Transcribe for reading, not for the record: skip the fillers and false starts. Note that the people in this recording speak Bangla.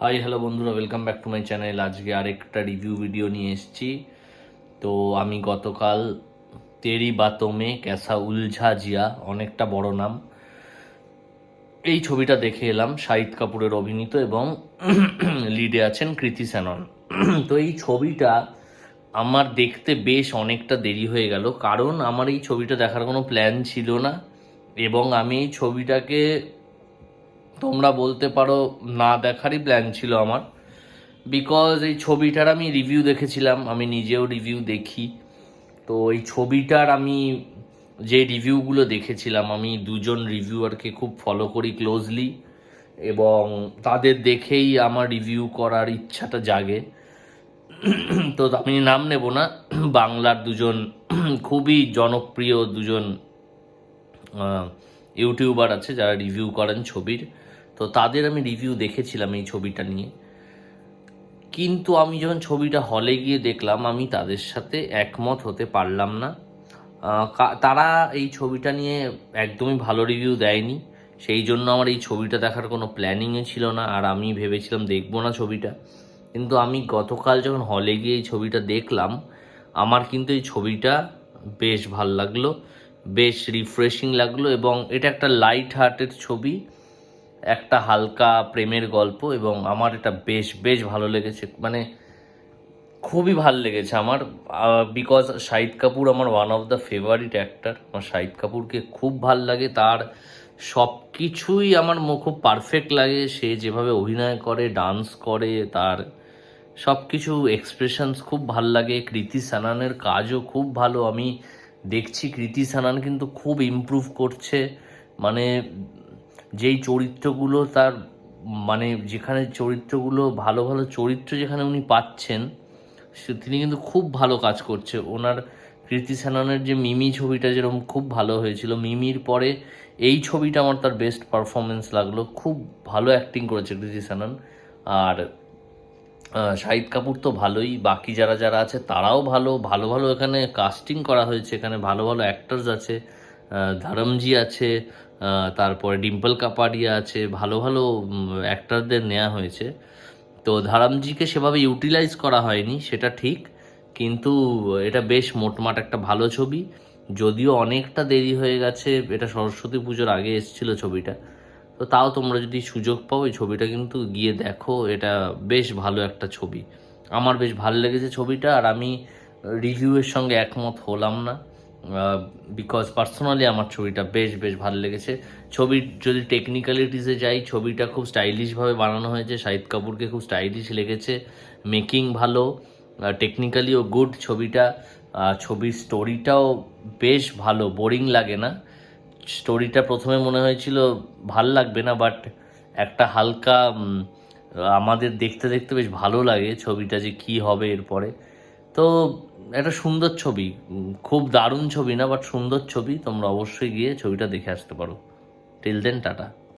হাই হ্যালো বন্ধুরা, welcome back to my channel. আজকে আরেকটা রিভিউ ভিডিও নিয়ে এসেছি। তো আমি গতকাল তেরি বাতোমে ক্যাসা উলঝা জিয়া, অনেকটা বড় নাম, এই ছবিটা দেখে এলাম। শাহিদ কাপুরের অভিনীত এবং লিডে আছেন কৃতি সেনন। তো এই ছবিটা আমার দেখতে বেশ অনেকটা দেরি হয়ে গেল, কারণ আমার এই ছবিটা দেখার কোনো প্ল্যান ছিল না। এবং আমি এই ছবিটাকে তোমরা বলতে পারো না দেখারই প্ল্যান ছিল আমার, বিকজ এই ছবিটার আমি রিভিউ দেখেছিলাম, আমি নিজেও রিভিউ দেখি। তো এই ছবিটার আমি যে রিভিউগুলো দেখেছিলাম, আমি দুজন রিভিউয়ারকে খুব ফলো করি ক্লোজলি, এবং তাদের দেখেই আমার রিভিউ করার ইচ্ছাটা জাগে। তো আমি নাম নেব না, বাংলার দুজন খুবই জনপ্রিয় দুজন ইউটিউবার আছে যারা রিভিউ করেন ছবির। তো তাদের আমি রিভিউ দেখেছিলাম এই ছবিটা নিয়ে, কিন্তু আমি যখন ছবিটা হলে গিয়ে দেখলাম, আমি তাদের সাথে একমত হতে পারলাম না। তারা এই ছবিটা নিয়ে একদমই ভালো রিভিউ দেয়নি, সেই জন্য আমার এই ছবিটা দেখার কোনো প্ল্যানিংই ছিল না, আর আমি ভেবেছিলাম দেখবো না ছবিটা। কিন্তু আমি গতকাল যখন হলে গিয়ে এই ছবিটা দেখলাম, আমার কিন্তু এই ছবিটা বেশ ভাল লাগলো, বেশ রিফ্রেশিং লাগলো। এবং এটা একটা লাইট হার্টের ছবি, একটা হালকা প্রেমের গল্প, এবং আমার এটা বেশ বেশ ভালো লেগেছে, মানে খুবই ভালো লেগেছে আমার। বিকজ শাহিদ কাপুর আমার one of the favourite actor. আমার শাহিদ কাপুরকে খুব ভাল লাগে, তার সব কিছুই আমার খুব পারফেক্ট লাগে। সে যেভাবে অভিনয় করে, ডান্স করে, তার সব কিছু এক্সপ্রেশনস খুব ভাল লাগে। কৃতি সানানের কাজও খুব ভালো। আমি দেখছি কৃতি সানান কিন্তু খুব ইমপ্রুভ করছে, মানে যেই চরিত্রগুলো তার, মানে যেখানে চরিত্রগুলো ভালো ভালো চরিত্র যেখানে উনি পাচ্ছেন, তিনি কিন্তু খুব ভালো কাজ করছে। ওনার কৃতি সেননের যে মিমি ছবিটা যেরকম খুব ভালো হয়েছিল, মিমির পরে এই ছবিটা আমার তার বেস্ট পারফরমেন্স লাগলো। খুব ভালো অ্যাক্টিং করেছে কৃতি সেনন। আর শাহিদ কাপুর তো ভালোই, বাকি যারা যারা আছে তারাও ভালো ভালো ভালো এখানে কাস্টিং করা হয়েছে, এখানে ভালো ভালো অ্যাক্টার্স আছে। ধরমজি আছে, তারপরে ডিম্পল কাপাডিয়া আছে, ভালো ভালো অ্যাক্টারদের নেওয়া হয়েছে। তো ধরমজিকে সেভাবে ইউটিলাইজ করা হয়নি, সেটা ঠিক, কিন্তু এটা বেশ মোটমাট একটা ভালো ছবি। যদিও অনেকটা দেরি হয়ে গেছে, এটা সরস্বতী পুজোর আগে এসেছিলো ছবিটা, তো তাও তোমরা যদি সুযোগ পাও এই ছবিটা কিন্তু গিয়ে দেখো। এটা বেশ ভালো একটা ছবি, আমার বেশ ভালো লেগেছে ছবিটা। আর আমি রিভিউয়ের সঙ্গে একমত হলাম না, বিকজ পার্সোনালি আমার ছবিটা বেশ বেশ ভালো লেগেছে। ছবির যদি টেকনিক্যালিটিসে যাই, ছবিটা খুব স্টাইলিশভাবে বানানো হয়েছে, শাহিদ কাপুরকে খুব স্টাইলিশ লেগেছে, মেকিং ভালো, টেকনিক্যালিও গুড ছবিটা। ছবির স্টোরিটাও বেশ ভালো, বোরিং লাগে না। স্টোরিটা প্রথমে মনে হয়েছিল ভাল লাগবে না, বাট একটা হালকা আমাদের দেখতে দেখতে বেশ ভালো লাগে ছবিটা যে কি হবে এরপরে। তো একটা সুন্দর ছবি, খুব দারুণ ছবি না, বাট সুন্দর ছবি। তোমরা অবশ্যই গিয়ে ছবিটা দেখে আসতে পারো। Till then, tata.